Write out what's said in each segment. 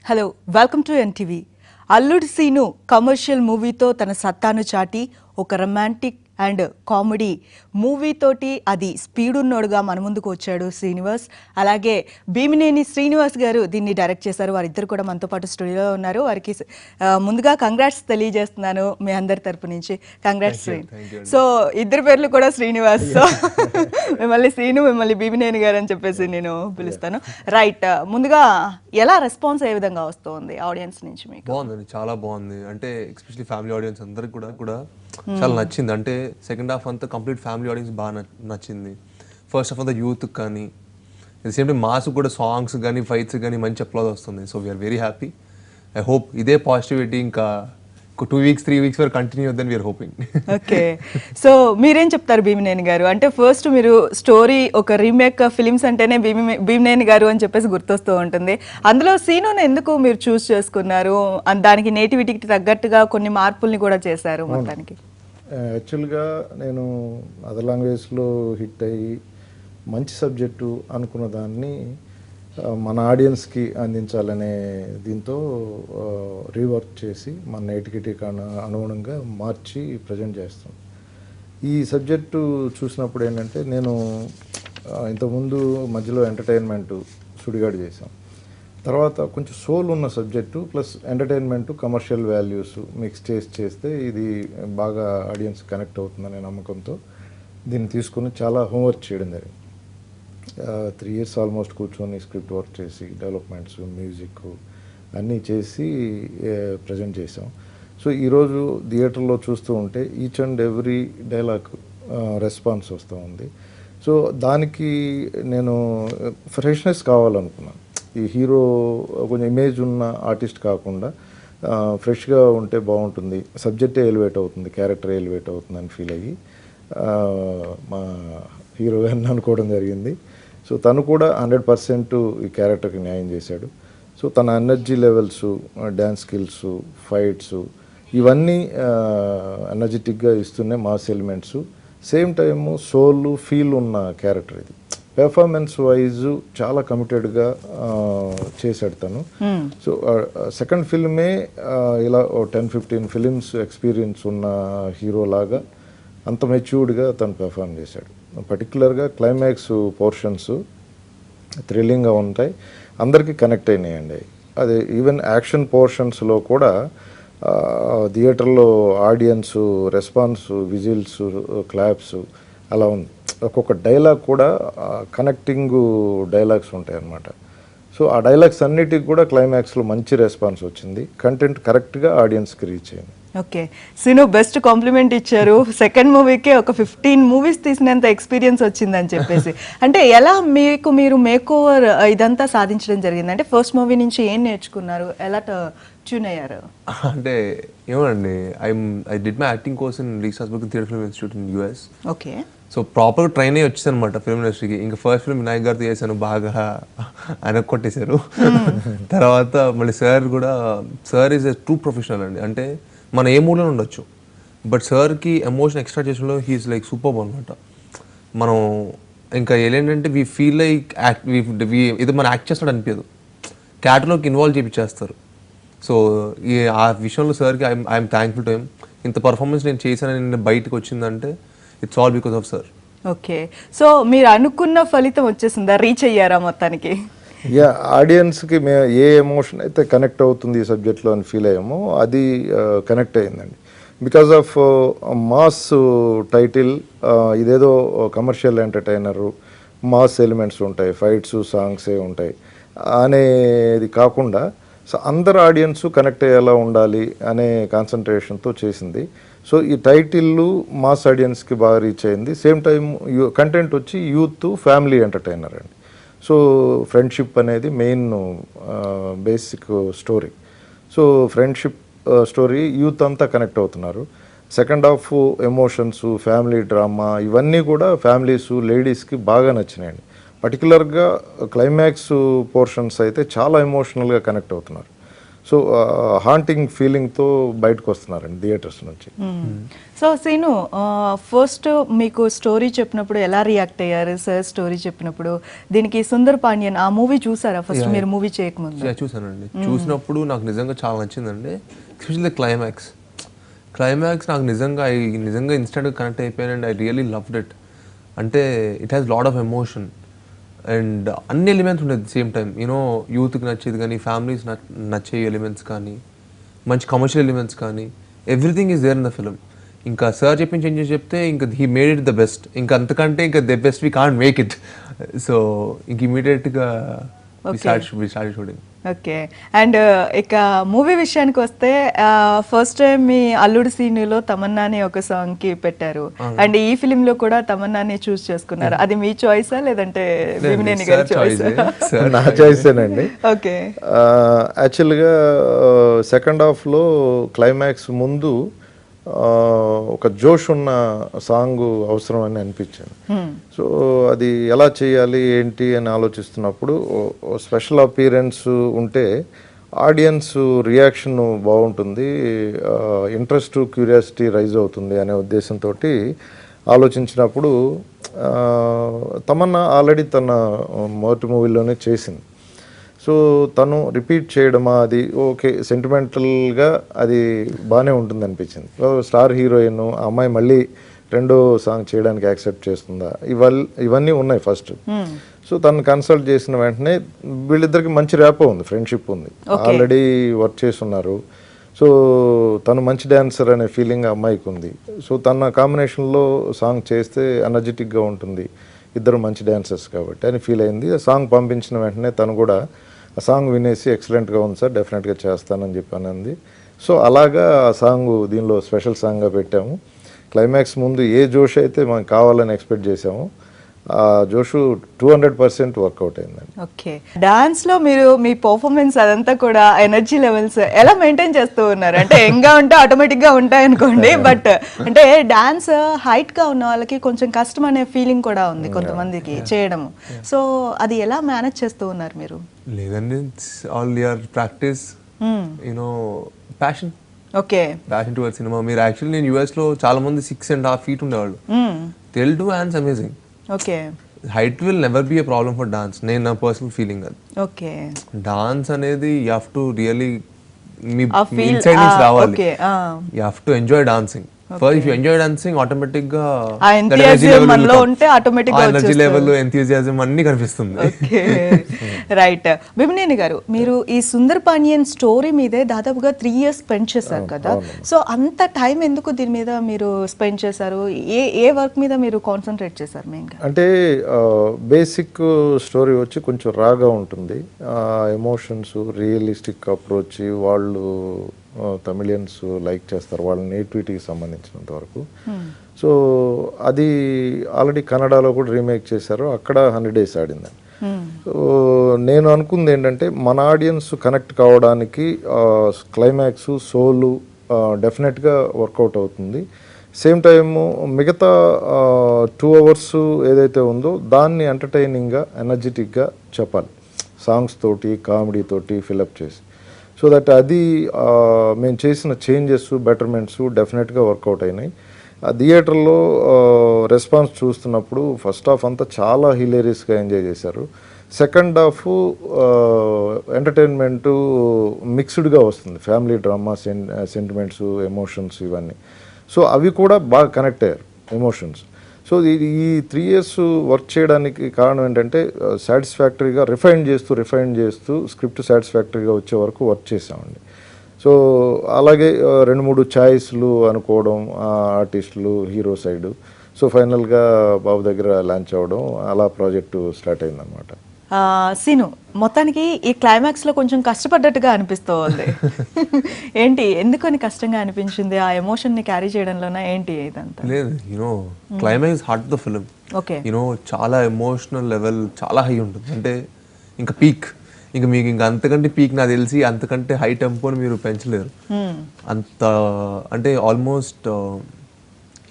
Hello welcome to NTV. అల్లుడు scene commercial మూవీతో తన సత్తాను చాటి ఒక రొమాంటిక్ అండ్ కామెడీ మూవీతోటి అది స్పీడ్ ఉన్నోడుగా మన ముందుకు వచ్చాడు శ్రీనివాస్. అలాగే భీమినేని శ్రీనివాస్ గారు దీన్ని డైరెక్ట్ చేశారు. వారిద్దరు కూడా మనతో పాటు స్టూడియోలో ఉన్నారు. వారికి ముందుగా కంగ్రాట్స్ తెలియజేస్తున్నాను మీ అందరి తరపు నుంచి. కంగ్రాట్స్ శ్రీ. సో ఇద్దరు పేర్లు కూడా శ్రీనివాస్. సో మిమ్మల్ని శ్రీను, మిమ్మల్ని భీమినేని గారు అని చెప్పేసి నేను పిలుస్తాను. రైట్, ముందుగా ఎలా రెస్పాన్స్ ఏ విధంగా వస్తుంది ఆడియన్స్ నుంచి మీకు? బాగుందండి, చాలా బాగుంది. అంటే ఎస్పెషల్లీ ఫ్యామిలీ ఆడియన్స్ అందరికి కూడా చాలా నచ్చింది. అంటే సెకండ్ హాఫ్ అంతా కంప్లీట్ ఫ్యామిలీ ఆడియన్స్ బాగా నచ్చింది. ఫస్ట్ హాఫ్ అంతా యూత్ కానీ సేమ్ టైం మాస్ కూడా సాంగ్స్ కానీ ఫైట్స్ కానీ మంచి అప్లాజ్ వస్తుంది. So we are very happy. I hope ఇదే పాజిటివిటీ ఇంకా 2 weeks 3 weeks వరకు కంటిన్యూ అవుతుందని వీఆర్ హోపింగ్. ఓకే, సో మీరేం చెప్తారు భీమినేని గారు? అంటే ఫస్ట్ మీరు స్టోరీ ఒక రీమేక్ ఫిలిమ్స్ అంటేనే భీమినేని గారు అని చెప్పేసి గుర్తొస్తూ ఉంటుంది. అందులో సీనుని ఎందుకు మీరు చూస్ చేసుకున్నారు? దానికి నేటివిటీకి తగ్గట్టుగా కొన్ని మార్పుల్ని కూడా చేశారు మొత్తానికి. యాక్చువల్గా నేను అదర్ లాంగ్వేజ్లో హిట్ అయ్యి మంచి సబ్జెక్టు అనుకున్న దాన్ని మన ఆడియన్స్కి అందించాలనే దీంతో రీవర్క్ చేసి మన నేటివిటీకి అనుగుణంగా మార్చి ప్రజెంట్ చేస్తాం. ఈ సబ్జెక్టు చూసినప్పుడు ఏంటంటే నేను ఇంతకుముందు మధ్యలో ఎంటర్టైన్మెంట్ సుడిగాడు చేసాం. తర్వాత కొంచెం సోల్ ఉన్న subject plus entertainment commercial values mix చేస్తే ఇది బాగా ఆడియన్స్ కనెక్ట్ అవుతుందనే నమ్మకంతో దీన్ని తీసుకుని చాలా హోంవర్క్ చేయడం జరిగింది. 3 years ఆల్మోస్ట్ కూర్చొని స్క్రిప్ట్ వర్క్ చేసి డెవలప్మెంట్స్, మ్యూజిక్ అన్నీ చేసి ప్రజెంట్ చేసాం. సో ఈరోజు థియేటర్లో చూస్తూ ఉంటే each and every dialogue response వస్తూ ఉంది. సో దానికి నేను ఫ్రెష్నెస్ కావాలనుకున్నాను. ఈ హీరో కొంచెం ఇమేజ్ ఉన్న ఆర్టిస్ట్ కాకుండా ఫ్రెష్గా ఉంటే బాగుంటుంది, సబ్జెక్టే ఎలివేట్ అవుతుంది, క్యారెక్టర్ ఎలివేట్ అవుతుందని ఫీల్ అయ్యి మా హీరో గారిని అనుకోవడం జరిగింది. సో తను కూడా 100% ఈ క్యారెక్టర్కి న్యాయం చేశాడు. సో తన energy levels, dance skills, fights ఇవన్నీ ఎనర్జెటిక్గా ఇస్తున్నాయి, mass elements. Same time soul feel ఉన్న క్యారెక్టర్ ఇది. పెర్ఫార్మెన్స్ వైజ్ చాలా కమిటెడ్గా చేశాడు తను. సో సెకండ్ ఫిల్మే ఇలా 10-15 ఫిలిమ్స్ ఎక్స్పీరియన్స్ ఉన్న హీరో లాగా అంత మెచ్యూర్డ్గా తను పెర్ఫార్మ్ చేశాడు. పర్టికులర్గా క్లైమాక్స్ పోర్షన్స్ థ్రిల్లింగ్గా ఉంటాయి, అందరికీ కనెక్ట్ అయినాయండి. అదే ఈవెన్ యాక్షన్ పోర్షన్స్లో కూడా థియేటర్లో ఆడియన్స్ రెస్పాన్స్, విజిల్స్, క్లాప్స్ అలా ఉంది. ఒక్కొక్క డైలాగ్ కూడా కనెక్టింగ్ డైలాగ్స్ ఉంటాయి అన్నమాట. సో ఆ డైలాగ్స్ అన్నిటికి కూడా క్లైమాక్స్లో మంచి రెస్పాన్స్ వచ్చింది. కంటెంట్ కరెక్ట్గా ఆడియన్స్కి రీచ్ అయింది. ఓకే, సీను బెస్ట్ కాంప్లిమెంట్ ఇచ్చారు. సెకండ్ మూవీకే ఒక 15 movies తీసినంత ఎక్స్పీరియన్స్ వచ్చిందని చెప్పేసి. అంటే ఎలా మీరు మేక్ ఓవర్ ఇదంతా సాధించడం జరిగింది? అంటే ఫస్ట్ మూవీ నుంచి ఏం నేర్చుకున్నారు, ఎలా ట్యూన్ అయ్యారు? అంటే ఏమోనండి, I did my acting course in Lee Strasberg theatre film institute in US. Okay, so proper train అయ్యి వచ్చేసాను అనమాట ఫిల్మ్ ఇండస్ట్రీకి. ఇంకా ఫస్ట్ ఫిల్మ్ వినాయక్ గారితో చేశాను, బాగా ఆయన కొట్టేశారు. తర్వాత మళ్ళీ sir is a true professional అండి. అంటే మనం ఏ మూడ్లో ఉండొచ్చు, బట్ సార్కి ఎమోషన్ ఎక్స్ట్రా చేసడంలో హీఈస్ లైక్ సూపర్ అనమాట. మనం ఇంకా ఏంటంటే వీ ఫీల్ లైక్ ఇది మనం యాక్ట్ చేస్తాడు అనిపించదు, క్యాటర్లోకి ఇన్వాల్వ్ చేయించేస్తారు. సో ఆ విషయంలో సార్కి ఐఎమ్ థ్యాంక్ఫుల్ టు హిమ్. ఇంత పర్ఫార్మెన్స్ నేను చేశానని బయటకు వచ్చిందంటే it's all because of sir. Okay, so మీరు అనుకున్న ఫలితం వచ్చేసిందా, రీచ్ అయ్యారా మొత్తానికి? ఆడియన్స్కి మేము ఏ ఎమోషన్ అయితే కనెక్ట్ అవుతుంది ఈ సబ్జెక్ట్లో అని ఫీల్ అయ్యామో అది కనెక్ట్ అయ్యిందండి. బికాజ్ ఆఫ్ మాస్ టైటిల్, ఇదేదో కమర్షియల్ ఎంటర్టైనరు, మాస్ ఎలిమెంట్స్ ఉంటాయి, ఫైట్స్, సాంగ్సే ఉంటాయి అనేది కాకుండా సో అందరు ఆడియన్స్ కనెక్ట్ అయ్యేలా ఉండాలి అనే కాన్సన్ట్రేషన్తో చేసింది. సో ఈ టైటిల్ మాస్ ఆడియన్స్కి బాగా రీచ్ అయింది. సేమ్ టైం కంటెంట్ వచ్చి యూత్, ఫ్యామిలీ ఎంటర్టైనర్ అండి. సో ఫ్రెండ్షిప్ అనేది main basic story. So friendship story youth అంతా కనెక్ట్ అవుతున్నారు. Second half emotions, family drama ఇవన్నీ కూడా ఫ్యామిలీస్, లేడీస్కి బాగా నచ్చినాయండి. పర్టికులర్గా క్లైమాక్స్ పోర్షన్స్ అయితే చాలా ఎమోషనల్గా కనెక్ట్ అవుతున్నారు. సో హాంటింగ్ ఫీలింగ్తో బయటకు వస్తున్నారండి థియేటర్స్ నుంచి. సో సీను, ఫస్ట్ మీకు స్టోరీ చెప్పినప్పుడు ఎలా రియాక్ట్ అయ్యారు? సార్ స్టోరీ చెప్పినప్పుడు దీనికి సుందర్ పాండ్యన్ ఆ మూవీ చూసారా ఫస్ట్ మీరు మూవీ చేయకముందు? చూసానండి. చూసినప్పుడు నాకు నిజంగా చాలా నచ్చిందండి. ఎస్పెషల్లీ క్లైమాక్స్ నాకు నిజంగా ఇన్స్టెంట్గా కనెక్ట్ అయిపోయాను and I really loved it. అంటే it has lot of emotion and అన్ని ఎలిమెంట్స్ ఉండేది సేమ్ టైం. యూనో యూత్కి నచ్చేది కానీ, ఫ్యామిలీస్ నచ్చే ఎలిమెంట్స్ కానీ, మంచి కమర్షియల్ ఎలిమెంట్స్ కానీ, everything is there in the film. ఇంకా సార్ చెప్పిన చేంజెస్ చెప్తే ఇంకా he made it the best. ఇంకా అంతకంటే ఇంకా the best we can't make it. So ఇంక ఇమీడియట్గా షూటింగ్. ఓకే. అండ్ ఇక మూవీ విషయానికి వస్తే ఫస్ట్ టైం మీ అల్లుడు సీనులో తమన్నాని ఒక సాంగ్ కి పెట్టారు అండ్ ఈ ఫిలిం లో కూడా తమన్నాని చూస్ చేసుకున్నారు. అది మీ చాయిసా లేదంటే భీమినేని గారి చాయిస్? నా చాయిసేనండి. ఓకే. యాక్చువల్గా సెకండ్ హాఫ్లో క్లైమాక్స్ ముందు ఒక జోష్ ఉన్న సాంగ్ అవసరం అని అనిపించింది. సో అది ఎలా చేయాలి ఏంటి అని ఆలోచిస్తున్నప్పుడు స్పెషల్ అపీరెన్స్ ఉంటే ఆడియన్స్ రియాక్షన్ బాగుంటుంది, ఇంట్రెస్ట్ క్యూరియాసిటీ రైజ్ అవుతుంది అనే ఉద్దేశంతో ఆలోచించినప్పుడు తమన్నా ఆల్రెడీ తన మొదటి మూవీలోనే చేసింది. సో తను రిపీట్ చేయడమా అది ఓకే, సెంటిమెంటల్గా అది బాగానే ఉంటుంది అనిపించింది. స్టార్ హీరోయిన్ ఆ అమ్మాయి మళ్ళీ రెండో సాంగ్ చేయడానికి యాక్సెప్ట్ చేస్తుందా, ఇవన్నీ ఉన్నాయి ఫస్ట్. సో తను కన్సల్ట్ చేసిన వెంటనే వీళ్ళిద్దరికి మంచి ర్యాపో ఉంది, ఫ్రెండ్షిప్ ఉంది, ఆల్రెడీ వర్క్ చేస్తున్నారు. సో తను మంచి డాన్సర్ అనే ఫీలింగ్ ఆ అమ్మాయికి ఉంది. సో తన కాంబినేషన్లో సాంగ్ చేస్తే ఎనర్జెటిక్గా ఉంటుంది, ఇద్దరు మంచి డాన్సర్స్ కాబట్టి అని ఫీల్ అయింది. ఆ సాంగ్ పంపించిన వెంటనే తను కూడా ఆ సాంగ్ వినేసి ఎక్సలెంట్గా ఉంది సార్, డెఫినెట్గా చేస్తానని చెప్పానంది. సో అలాగా ఆ సాంగ్ దీనిలో స్పెషల్ సాంగ్గా పెట్టాము. క్లైమాక్స్ ముందు ఏ జోష్ అయితే మనకు కావాలని ఎక్స్పెక్ట్ చేసామో ఆ జోషు 200% వర్కౌట్ అయిందండి. ఓకే. డాన్స్ లో మీరు మీ పర్ఫార్మెన్స్ అదంతా కూడా ఎనర్జీ లెవెల్స్ ఎలా మెయింటైన్ చేస్తూ ఉన్నారు? అంటే యంగ్గా ఉంటే ఆటోమేటిక్ గా ఉంటాయి అనుకోండి, బట్ అంటే డాన్స్ హైట్ గా ఉన్న వాళ్ళకి కొంచెం కష్టం అనే ఫీలింగ్ కూడా ఉంది కొంతమందికి చేయడం. సో అది ఎలా మేనేజ్ చేస్తూ ఉన్నారు మీరు? లేదండి, all your practice, you know passion. Okay. Passion towards cinema. మీరు యాక్చువల్లీ నేను US లో చాలా మంది 6.5 feet ఉండేవాళ్ళు. They'll do dance amazing. Okay. Height will never be a problem for dance. నేను నా పర్సనల్ ఫీలింగ్ అది. ఓకే. డాన్స్ అనేది you have to really me inside నుంచి రావాలి. You have to enjoy dancing. First if you enjoy dancing automatic గా energy level, enthusiasm అన్ని కనిపిస్తుంది. Right. Bhimineni గారు, మీరు ఈ సుందర్ పాండ్యన్ స్టోరీ మీదే దాదాపుగా 3 years స్పెండ్ చేశారు కదా. సో అంత టైం ఎందుకు దీని మీద మీరు స్పెండ్ చేశారు? ఏ వర్క్ మీద మీరు కాన్సన్ట్రేట్ చేశారు మెయిన్గా? అంటే బేసిక్ స్టోరీ వచ్చి కొంచెం రాగా ఉంటుంది, ఎమోషన్స్, రియలిస్టిక్ అప్రోచ్ వాళ్ళు తమిళియన్స్ లైక్ చేస్తారు వాళ్ళ నేటివిటీకి సంబంధించినంత వరకు. సో అది ఆల్రెడీ కన్నడలో కూడా రీమేక్ చేశారు, అక్కడ 100 days ఆడిందండి. సో నేను అనుకుంది ఏంటంటే మన ఆడియన్స్ కనెక్ట్ కావడానికి క్లైమాక్స్, సోలు డెఫినెట్గా వర్కౌట్ అవుతుంది. సేమ్ టైము మిగతా 2 hours ఏదైతే ఉందో దాన్ని ఎంటర్టైనింగ్గా, ఎనర్జెటిక్గా చెప్పాలి, సాంగ్స్ తోటి, కామెడీ తోటి ఫిలప్ చేసి. సో దట్ అది మేము చేసిన చేంజెస్, బెటర్మెంట్స్ డెఫినెట్గా వర్కౌట్ అయినాయి. ఆ థియేటర్లో రెస్పాన్స్ చూస్తున్నప్పుడు ఫస్ట్ హాఫ్ అంతా చాలా హిలేరియస్గా ఎంజాయ్ చేశారు. సెకండ్ హాఫ్ ఎంటర్టైన్మెంటు మిక్స్డ్గా వస్తుంది, ఫ్యామిలీ డ్రామా, సెంటిమెంట్స్, ఎమోషన్స్ ఇవన్నీ. సో అవి కూడా బాగా కనెక్ట్ అయ్యారు ఎమోషన్స్. సో ఈ 3 years వర్క్ చేయడానికి కారణం ఏంటంటే సాటిస్ఫాక్టరీగా రిఫైన్ చేస్తూ స్క్రిప్ట్ సాటిస్ఫాక్టరీగా వచ్చే వరకు వర్క్ చేసామండి. సో అలాగే 2-3 ఛాయిస్లు అనుకోవడం ఆర్టిస్టులు, హీరో సైడు. సో ఫైనల్గా బాబు దగ్గర లాంచ్ అవ్వడం, అలా ప్రాజెక్టు స్టార్ట్ అయిందనమాట. సీను, మొత్తానికి ఈ క్లైమాక్స్ లో కొంచెం కష్టపడ్డట్టుగా అనిపిస్తోంది. ఏంటి, ఎందుకని కష్టంగా అనిపించింది? ఆ ఎమోషన్ ని క్యారీ చేయడంలోనా ఏంటి ఇదంతా? లేదు, you know climax heart of the film. Okay. You know చాలా ఎమోషనల్ లెవెల్ చాలా హై ఉంటుంది. అంటే ఇంకా పీక్, ఇంకా మీకు ఇంకా అంతకంటే పీక్ నాకు తెలిసి అంతకంటే హై టెంపోని మీరు పెంచలేరు. అంత అంటే ఆల్మోస్ట్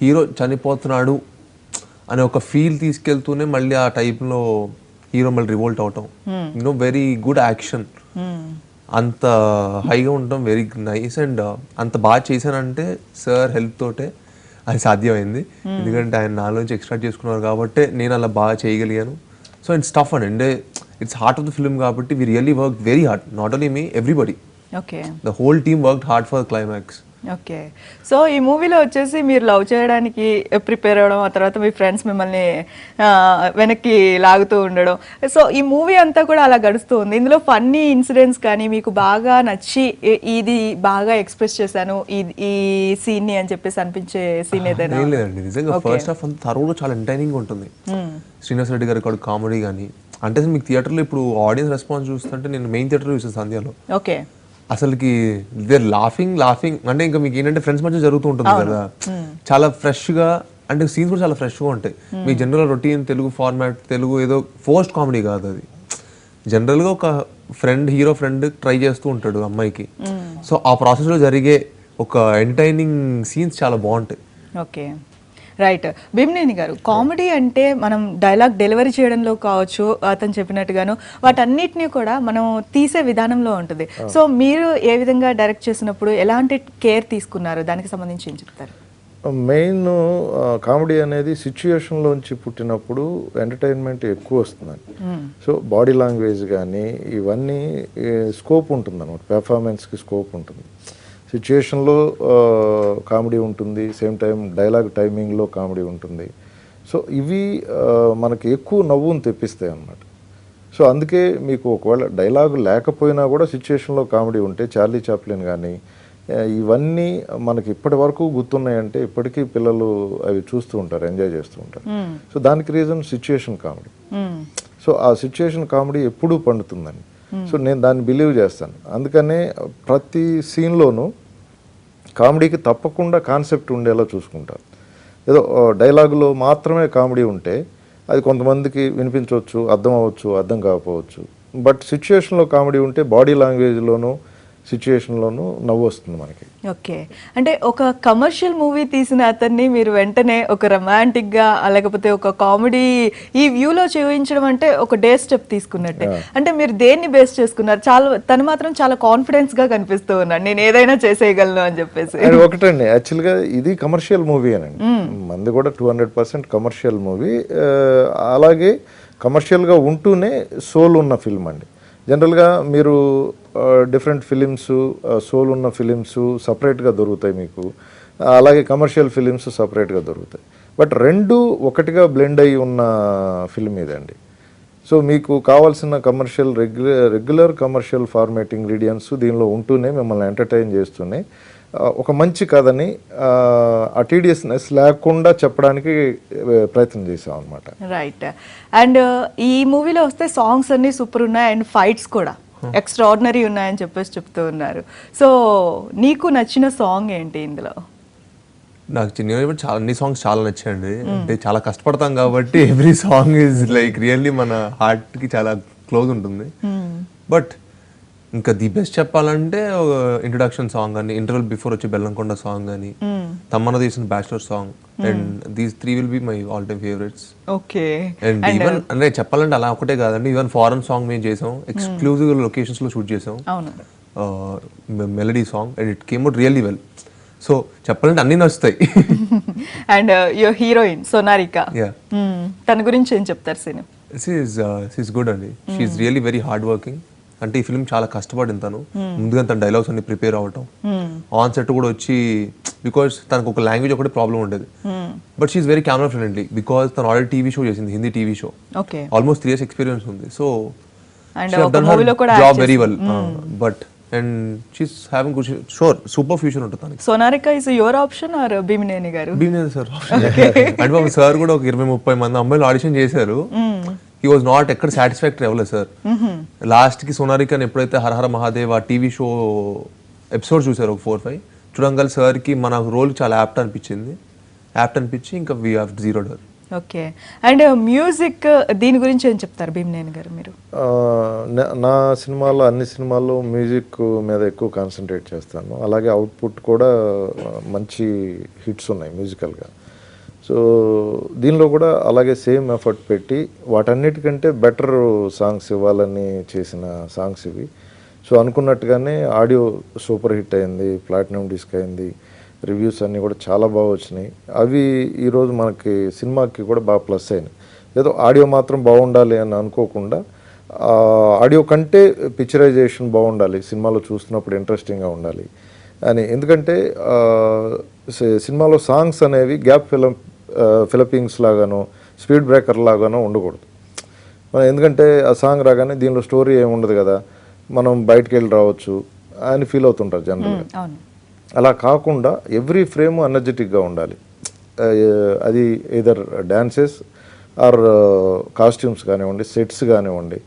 హీరో చనిపోతున్నాడు అనే ఒక ఫీల్ తీసుకెళ్తూనే మళ్ళీ ఆ టైప్లో హీరో మళ్ళీ రివోల్ట్ అవటం. You know very good action. అంత హైగా ఉండటం వెరీ నైస్. అండ్ అంత బాగా చేశానంటే సార్ హెల్ప్ తోటే అది సాధ్యమైంది. ఎందుకంటే ఆయన నాలో నుంచి ఎక్స్ట్రాక్ట్ చేసుకున్నారు కాబట్టి నేను అలా బాగా చేయగలిగాను. సో ఇట్స్ టఫ్ అండి, అంటే it's heart of the film కాబట్టి we really work very hard, not only me, everybody, okay the whole team worked hard for climax. Okay. So ఈ మూవీలో వచ్చేసి మీరు లవ్ చేయడానికి ప్రిపేర్ అవ్వడం, ఆ తర్వాత మీ ఫ్రెండ్స్ మిమ్మల్ని వెనక్కి లాగుతూ ఉండడం, సో ఈ మూవీ అంతా కూడా అలా గడుస్తూ ఉంది. ఇందులో ఫన్నీ ఇన్సిడెంట్స్ కానీ మీకు బాగా నచ్చి ఇది బాగా ఎక్స్ప్రెస్ చేశాను ఈ సీన్ని అని చెప్పేసి అనిపించే సీన్ ఏదైనా? ఏం లేదండి, నిజంగా ఫస్ట్ హాఫ్ అంతా థరోగా చాలా ఎంటర్టైనింగ్ ఉంటుంది. శ్రీనివాస్ రెడ్డి గారి కూడా కామెడీ కానీ, అంటే మీకు థియేటర్లో ఇప్పుడు ఆడియన్స్ రెస్పాన్స్ చూస్తుంటే నేను మెయిన్ థియేటర్లో చూసాను సంధ్యాలో. ఓకే. అసలుకి దే లాఫింగ్ అంటే ఇంకా మీకు ఏంటంటే ఫ్రెండ్స్ మధ్య జరుగుతూ ఉంటుంది కదా, చాలా ఫ్రెష్ గా, అంటే సీన్స్ కూడా చాలా ఫ్రెష్ గా ఉంటాయి. మీ general routine Telugu format, Telugu ఏదో ఫోర్స్డ్ కామెడీ కాదు అది. జనరల్ గా ఒక హీరో ఫ్రెండ్ ట్రై చేస్తూ ఉంటాడు అమ్మాయికి, సో ఆ ప్రాసెస్ లో జరిగే ఒక ఎంటర్టైనింగ్ సీన్స్ చాలా బాగుంటాయి. Okay, right. భీమనేని గారు, కామెడీ అంటే మనం డైలాగ్ డెలివరీ చేయడంలో కావచ్చు, అతను చెప్పినట్టుగాను వాటన్నిటిని కూడా మనం తీసే విధానంలో ఉంటుంది. సో మీరు ఏ విధంగా డైరెక్ట్ చేసినప్పుడు ఎలాంటి కేర్ తీసుకున్నారు, దానికి సంబంధించి ఏం చెప్తారు? మెయిన్ కామెడీ అనేది సిచ్యుయేషన్లోంచి పుట్టినప్పుడు ఎంటర్టైన్మెంట్ ఎక్కువ వస్తుందండి. సో బాడీ లాంగ్వేజ్ కానీ ఇవన్నీ స్కోప్ ఉంటుంది అన్నమాట, పెర్ఫార్మెన్స్కి స్కోప్ ఉంటుంది. సిచ్యుయేషన్లో కామెడీ ఉంటుంది, సేమ్ టైం డైలాగ్ టైమింగ్లో కామెడీ ఉంటుంది. సో ఇవి మనకి ఎక్కువ నవ్వును తెప్పిస్తాయి అన్నమాట. సో అందుకే మీకు ఒకవేళ డైలాగ్ లేకపోయినా కూడా సిచ్యుయేషన్లో కామెడీ ఉంటే, చార్లీ చాప్లిన్ కానీ ఇవన్నీ మనకి ఇప్పటి వరకు గుర్తున్నాయంటే ఇప్పటికీ పిల్లలు అవి చూస్తూ ఉంటారు, ఎంజాయ్ చేస్తూ ఉంటారు. సో దానికి రీజన్ సిచ్యుయేషన్ కామెడీ. సో ఆ సిచ్యుయేషన్ కామెడీ ఎప్పుడూ పండుతుందండి. సో నేను దాన్ని బిలీవ్ చేస్తాను. అందుకనే ప్రతి సీన్లోనూ కామెడీకి తప్పకుండా కాన్సెప్ట్ ఉండేలా చూసుకుంటాను. ఏదో డైలాగులో మాత్రమే కామెడీ ఉంటే అది కొంతమందికి వినిపించవచ్చు, అర్థం అవ్వచ్చు, అర్థం కాకపోవచ్చు. బట్ సిచ్యుయేషన్లో కామెడీ ఉంటే బాడీ లాంగ్వేజ్లోనూ సిచ్యుయేషన్లోనూ నవ్వు వస్తుంది మనకి. ఓకే, అంటే ఒక కమర్షియల్ మూవీ తీసిన అతన్ని మీరు వెంటనే ఒక రొమాంటిక్గా లేకపోతే ఒక కామెడీ ఈ వ్యూలో చూపించడం అంటే ఒక డే స్టెప్ తీసుకున్నట్టే. అంటే మీరు దేన్ని బేస్ చేసుకున్నారు? తను మాత్రం చాలా కాన్ఫిడెన్స్గా కనిపిస్తూ ఉన్నాడు, నేను ఏదైనా చేసేయగలను అని చెప్పేసి. ఒకటండి, యాక్చువల్గా ఇది కమర్షియల్ మూవీ అనండి, మంది కూడా 200% కమర్షియల్ మూవీ. అలాగే కమర్షియల్గా ఉంటూనే సోల్ ఉన్న ఫిల్మ్ అండి. జనరల్గా మీరు డిఫరెంట్ ఫిలిమ్స్, సోల్ ఉన్న ఫిలిమ్స్ సపరేట్గా దొరుకుతాయి మీకు, అలాగే కమర్షియల్ ఫిలిమ్స్ సపరేట్గా దొరుకుతాయి. బట్ రెండు ఒకటిగా బ్లెండ్ అయి ఉన్న ఫిల్మ్ ఇదండి. సో మీకు కావాల్సిన commercial regular commercial format ingredients దీనిలో ఉంటూనే మిమ్మల్ని ఎంటర్టైన్ చేస్తూనే ఒక మంచి కథని ఆ టీడీఎస్నెస్ లేకుండా చెప్పడానికి ప్రయత్నం చేసాం అనమాట. రైట్. అండ్ ఈ మూవీలో వస్తే సాంగ్స్ అన్ని సూపర్ ఉన్నాయి అండ్ ఫైట్స్ కూడా ఎక్స్ట్రాడినరీ ఉన్నాయని చెప్పేసి చెప్తూ ఉన్నారు. సో నీకు నచ్చిన సాంగ్ ఏంటి ఇందులో? నాకు చిన్నప్పుడు చాలా అన్ని సాంగ్స్ చాలా నచ్చాయండి. అంటే చాలా కష్టపడతాం కాబట్టి every song is like really మన హార్ట్కి చాలా క్లోజ్ ఉంటుంది. బట్ ఇంకా ది బెస్ట్ చెప్పాలంటే ఇంట్రొడక్షన్ సాంగ్ అని, ఇంటర్వెల్ బిఫోర్ వచ్చి బెల్లంకొండ సాంగ్ అని, తమ్మన తీసిన bachelor song, and these 3 will be my all time favourites. Okay. And even అంటే చెప్పాలంటే అలా ఒకటే కాదండి, ఈవెన్ ఫారెన్ సాంగ్ మేము చేసాం, ఎక్స్క్లూజివ్ లొకేషన్స్ లో షూట్ చేసాం, melody song, and it came out really well. So చెప్పాలంటే అన్ని నచ్చుతాయి. అండ్ యువర్ హీరోయిన్ సోనారిక, తన గురించి ఏం చెప్తారు? షీఈస్ గుడ్ అండి, she's really very hard working. అంటే ఈ ఫిల్మ్ చాలా కష్టపడింది తను, ముందుగా తన డైలాగ్స్ అన్ని ప్రిపేర్ అవ్వటం, ఆన్ సెట్ కూడా వచ్చి, బికాస్ తనకు ఒక లాంగ్వేజ్ ఒకటి ప్రాబ్లం ఉండేది, but she's very camera friendly because తను ఆల్రెడీ టీవీ షో చేసింది, Hindi TV show, almost 3 years experience ఉంది. So job very well. But and she's having good, sure super future ఉంటుంది తనకి. Sonarika is your option or Bheemaneni garu? Bheemaneni sir. అంటే మా sir కూడా ఒక 20-30 మంది అమ్మాయిలు ఆడిషన్ చేశారు. హీ వాజ్ నాట్ ఎక్కడ సాటిస్ఫాక్టరీ అవ్వలేదు సార్. లాస్ట్ కి సోనారికని ఎప్పుడైతే హరహర మహాదేవ్ ఆ టీవీ షో ఎపిసోడ్ చూసారు ఒక 4-5 చూడంగల్, సార్ కి మన రోల్ చాలా యాప్ట్ అనిపించి ఇంకా we have zeroed her. Okay. And music దీని గురించి ఏం చెప్తారు భీమనేని గారు మీరు? నా సినిమాల్లో అన్ని సినిమాల్లో మ్యూజిక్ మీద ఎక్కువ కాన్సన్ట్రేట్ చేస్తాను. అలాగే అవుట్పుట్ కూడా మంచి హిట్స్ ఉన్నాయి మ్యూజికల్గా. సో దీనిలో కూడా అలాగే సేమ్ ఎఫర్ట్ పెట్టి వాటన్నిటికంటే బెటర్ సాంగ్స్ ఇవ్వాలని చేసిన సాంగ్స్ ఇవి. సో అనుకున్నట్టుగానే ఆడియో సూపర్ హిట్ అయింది, ప్లాటినం డిస్క్ అయింది, రివ్యూస్ అన్నీ కూడా చాలా బాగా వచ్చినాయి. అవి ఈరోజు మనకి సినిమాకి కూడా బాగా ప్లస్ అయినాయి. ఏదో ఆడియో మాత్రం బాగుండాలి అని అనుకోకుండా ఆడియో కంటే పిక్చరైజేషన్ బాగుండాలి, సినిమాలో చూస్తున్నప్పుడు ఇంట్రెస్టింగ్గా ఉండాలి అని. ఎందుకంటే సినిమాలో సాంగ్స్ అనేవి గ్యాప్ ఫిలపింగ్స్ లాగానో స్పీడ్ బ్రేకర్ లాగానో ఉండకూడదు. ఎందుకంటే ఆ సాంగ్ రాగానే దీనిలో స్టోరీ ఏముండదు కదా, మనం బయటకు వెళ్ళి రావచ్చు అని ఫీల్ అవుతుంటారు జనరల్గా. అలా కాకుండా ఎవ్రీ ఫ్రేమ్ ఎనర్జెటిక్గా ఉండాలి. అది ఎదర్ డ్యాన్సెస్ ఆర్ కాస్ట్యూమ్స్ కానివ్వండి, సెట్స్ కానివ్వండి.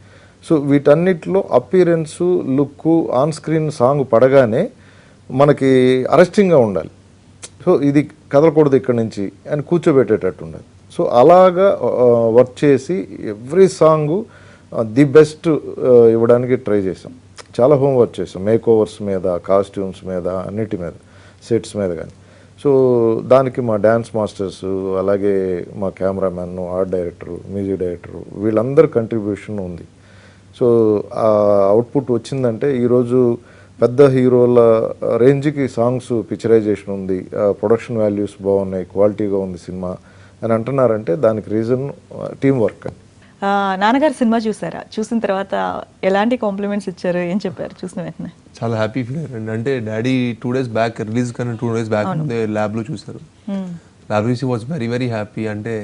సో వీటన్నిటిలో అపీరెన్సు, లుక్, ఆన్ స్క్రీన్ సాంగ్ పడగానే మనకి అరెస్టింగ్గా ఉండాలి. సో ఇది కదలకూడదు ఇక్కడి నుంచి అని కూర్చోబెట్టేటట్టు ఉండాలి. సో అలాగా వర్క్ చేసి ఎవ్రీ సాంగు ది బెస్ట్ ఇవ్వడానికి ట్రై చేసాం. చాలా హోంవర్క్ చేసాం, మేక్ ఓవర్స్ మీద, కాస్ట్యూమ్స్ మీద, అన్నిటి మీద, సెట్స్ మీద కానీ. సో దానికి మా డ్యాన్స్ మాస్టర్స్, అలాగే మా cameraman, art director, music director, వీళ్ళందరి కంట్రిబ్యూషన్ ఉంది. సో ఆ అవుట్పుట్ వచ్చిందంటే ఈరోజు పెద్ద హీరోల రేంజ్కి సాంగ్స్ పిక్చరైజేషన్ ఉంది, ప్రొడక్షన్ వాల్యూస్ బాగున్నాయి, క్వాలిటీగా ఉంది సినిమా అని అంటున్నారంటే దానికి రీజన్ టీం వర్క్ అని. నాన్నగారు సినిమా చూసారా? చూసిన తర్వాత ఎలాంటి కాంప్లిమెంట్స్ ఇచ్చారు, ఏం చెప్పారు చూసిన వెంటనే? చాలా హ్యాపీ ఫీల్ అయ్యారండి. అంటే డాడీ 2 days బ్యాక్ రిలీజ్ కానీ 2 days బ్యాక్ ముందే ల్యాబ్లో చూశారు. ల్యాబ్ చూసి వాజ్ వెరీ వెరీ హ్యాపీ. అంటే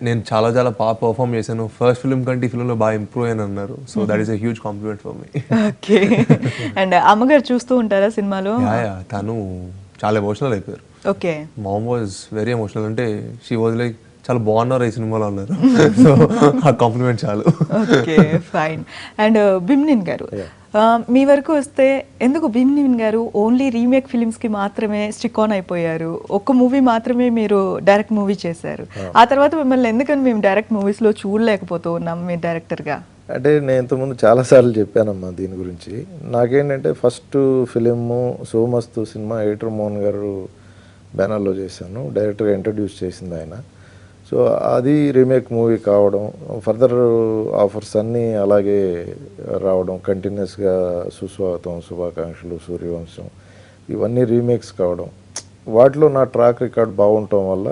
నేను చాలా చాలా బాగా పర్ఫామ్ చేశాను, ఫస్ట్ ఫిల్మ్ కంటే ఈ ఫిల్మ్లో బాగా ఇంప్రూవ్ అయ్యాను అన్నారు. So that is a huge compliment for me. Okay. And అమ్మగారు చూస్తూ ఉంటారా సినిమాలో? తను చాలా ఎమోషనల్ అయిపోయారు. Okay. Mom was very emotional. అంటే షీ వాజ్ లైక్ చాలా బాగున్నారు ఈ సినిమాలో అన్నారు. సో ఆ కాంప్లిమెంట్ చాలు. Okay, fine. అండ్ బిమ్నిన్ గారు, మీ వరకు వస్తే ఎందుకు బిమ్నిన్ గారు ఓన్లీ రీమేక్ ఫిలిమ్స్కి మాత్రమే స్టిక్ ఆన్ అయిపోయారు? ఒక్క మూవీ మాత్రమే మీరు డైరెక్ట్ మూవీ చేశారు, ఆ తర్వాత మిమ్మల్ని ఎందుకని మేము డైరెక్ట్ మూవీస్లో చూడలేకపోతూ ఉన్నాం మీరు డైరెక్టర్గా? అంటే నేను ఇంతకుముందు చాలాసార్లు చెప్పానమ్మా దీని గురించి. నాకేంటంటే ఫస్ట్ ఫిలిము సోమస్తు సినిమా ఎడిటర్ మోహన్ గారు బ్యానర్లో చేశాను, డైరెక్టర్గా ఇంట్రడ్యూస్ చేసింది ఆయన. సో అది రీమేక్ మూవీ కావడం, ఫర్దర్ ఆఫర్స్ అన్నీ అలాగే రావడం, కంటిన్యూస్గా సుస్వాగతం, శుభాకాంక్షలు, సూర్యవంశం, ఇవన్నీ రీమేక్స్ కావడం, వాటిలో నా ట్రాక్ రికార్డ్ బాగుండటం వల్ల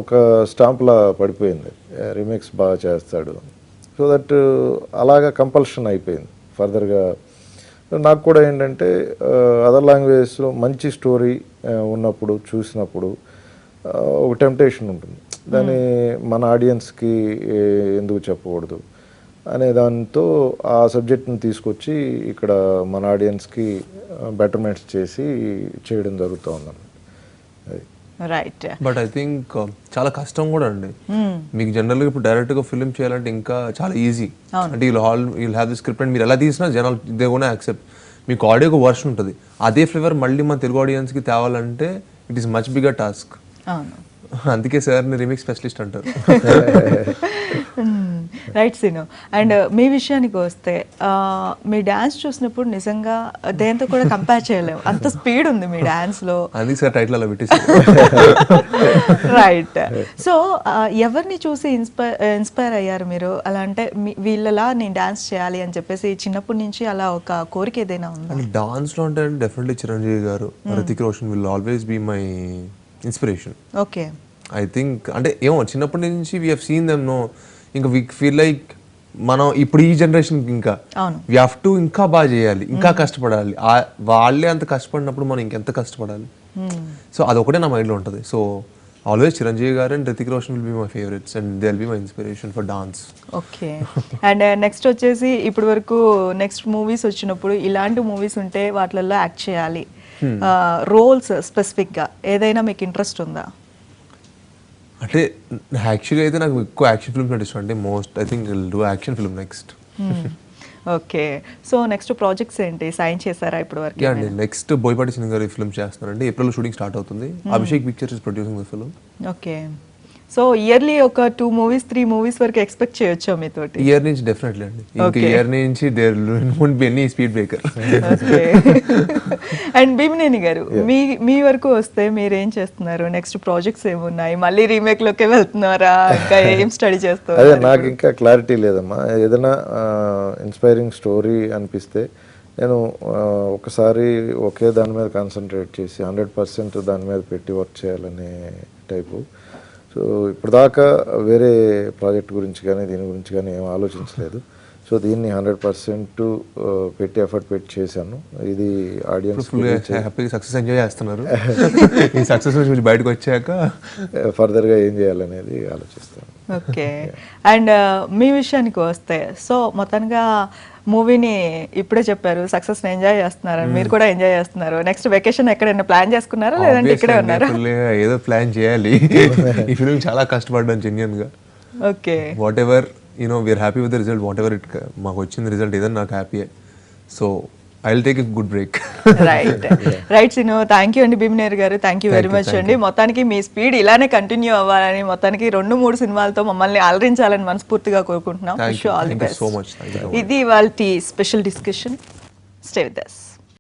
ఒక స్టాంప్లా పడిపోయింది, రీమేక్స్ బాగా చేస్తాడు. సో దట్ అలాగా కంపల్షన్ అయిపోయింది. ఫర్దర్గా నాకు కూడా ఏంటంటే అదర్ లాంగ్వేజెస్లో మంచి స్టోరీ ఉన్నప్పుడు చూసినప్పుడు ఒక టెంప్టేషన్ ఉంటుంది, దాన్ని మన ఆడియన్స్కి ఎందుకు చెప్పకూడదు అనే దాంతో ఆ సబ్జెక్ట్ని తీసుకొచ్చి ఇక్కడ మన ఆడియన్స్కి బెటర్మెంట్స్ చేసి చేయడం జరుగుతూ ఉందన్నమాట. రైట్. బట్ ఐ థింక్ చాలా కష్టం కూడా అండి. మీకు జనరల్గా ఇప్పుడు డైరెక్ట్గా ఫిల్మ్ చేయాలంటే ఇంకా చాలా ఈజీ. అంటే వీళ్ళు హ్యావ్ ది స్క్రిప్ట్ అండ్ మీరు ఎలా తీసినా జనాలు దే గోనా యాక్సెప్ట్. మీకు ఆడియోకి వర్షన్ ఉంటుంది, అదే ఫ్లేవర్ మళ్ళీ మన తెలుగు ఆడియన్స్కి తేవాలంటే it is much bigger task. అందుకే సార్ని రీమేక్ స్పెషలిస్ట్ అంటారు. రైట్ సీను. అండ్ మీ విషయానికి వస్తే మీ డ్యాన్స్ చూసినప్పుడు నిజంగా దేంతో కూడా కంపేర్ చేయలేము, అంత స్పీడ్ ఉంది మీ డ్యాన్స్లో. అందుకే సార్ టైటిల్ అలా పెట్టేసి. రైట్. సో ఎవరిని చూసి ఇన్స్పైర్ అయ్యారు మీరు? అలా అంటే వీళ్ళలా నేను డ్యాన్స్ చేయాలి అని చెప్పేసి చిన్నప్పటి నుంచి అలా ఒక కోరిక ఏదైనా ఉందా? డాన్స్లో అంటే definitely Chiranjeevi garu, Hrithik Roshan will always be my inspiration. Okay. I think అంటే ఏమో చిన్నప్పటి నుంచి we have seen them. No ఇంకా వీ ఫీల్ లైక్ మనం ఇప్పుడు ఈ జనరేషన్కి ఇంకా వీ హ్యావ్ టు ఇంకా బాగా చేయాలి, ఇంకా కష్టపడాలి. వాళ్ళే అంత కష్టపడినప్పుడు మనం ఇంకెంత కష్టపడాలి. సో అదొకటే నా మైండ్లో ఉంటుంది. So always Chiranjeevi garu and Hrithik Roshan will be my favourites and they will be my inspiration for dance. Okay. And next వచ్చేసి ఇప్పటి వరకు నెక్స్ట్ మూవీస్ వచ్చినప్పుడు ఇలాంటి మూవీస్ ఉంటే వాటిల్లో యాక్ట్ చేయాలి, రోల్స్ స్పెసిఫిక్గా ఏదైనా మీకు ఇంట్రెస్ట్ ఉందా? అంటే యాక్చువల్గా అయితే నాకు ఎక్కువ యాక్షన్ ఫిల్మ్స్ అంటే ఇష్టం. అంటే most I think will do action film next. Okay. So next projects ఏంటి, సైన్ చేశారా ఇప్పటి వరకు? యా అండి, నెక్స్ట్ బోయపాటి సినిమా గారి ఫిల్మ్ చేస్తున్నారండి. ఏప్రిల్లో షూటింగ్ స్టార్ట్ అవుతుంది. Abhishek pictures is producing the film. Okay. So yearly ఒక 2 మూవీస్ 3 మూవీస్ వరకు ఎక్స్పెక్ట్ చేయొచ్చా మీతోటి? ఇయర్ నుంచి డెఫినెట్లీ అండి. ఇంకా Okay. ఇయర్ నుంచి there won't be any speed breaker. And Bheemaneni garu, మీ వరకు వస్తే మీరు ఏం చేస్తున్నారు? నెక్స్ట్ ప్రాజెక్ట్స్ ఏమున్నాయి? మళ్ళీ రీమేక్ లోకే వెళ్తున్నారా? ఇంకా ఏం స్టడీ అదే చేస్తున్నారు? నాకు ఇంకా క్లారిటీ లేదమ్మా. ఏదైనా ఇన్స్పైరింగ్ స్టోరీ అనిపిస్తే నేను ఒకసారి ఒకే దాని మీద కాన్సన్ట్రేట్ చేసి 100% దాని మీద పెట్టి వర్క్ చేయాలనే టైపు. సో ఇప్పటిదాకా వేరే ప్రాజెక్ట్ గురించి కానీ దీని గురించి కానీ ఏం ఆలోచించలేదు. సో దీన్ని 100% పెట్టి ఎఫర్ట్ పెట్టి చేశాను. ఇది ఆడియన్స్ ఫుల్ హ్యాపీగా సక్సెస్ ఎంజాయ్ చేస్తున్నారు. ఈ సక్సెస్ నుంచి బయటకు వచ్చాక ఫర్దర్గా ఏం చేయాలనేది ఆలోచిస్తాను. ఓకే. అండ్ మీ విషయానికి వస్తే, సో మొత్తంగా మూవీని ఇప్పుడే చెప్పారు సక్సెస్ ఎంజాయ్ చేస్తున్నారు, మీరు కూడా ఎంజాయ్ చేస్తున్నారు. నెక్స్ట్ వెకేషన్ ఎక్కడైనా ప్లాన్ చేసుకున్నారా లేదంటే ఇక్కడే ఉన్నారా? ఏదో ప్లాన్ చేయాలి. ఈ ఫిల్మ్ చాలా కష్టపడ్డాను జెన్యున్ గా. Okay. Whatever we are happy with the result, whatever it మాకు వచ్చిన రిజల్ట్ ఏదైనా నాకు హ్యాపీయే. So I will take a good break. Right Seenu, thank you అండి భీమనేని గారు, థ్యాంక్ యూ వెరీ మచ్ అండి. మొత్తానికి మీ స్పీడ్ ఇలానే కంటిన్యూ అవ్వాలని, మొత్తానికి 2-3 సినిమాలతో మమ్మల్ని అలరించాలని మనస్ఫూర్తిగా కోరుకుంటున్నాం. Thank you. All the Thank you best. so much. Thank you so much. ఇది వాళ్ళ special discussion. Stay with us.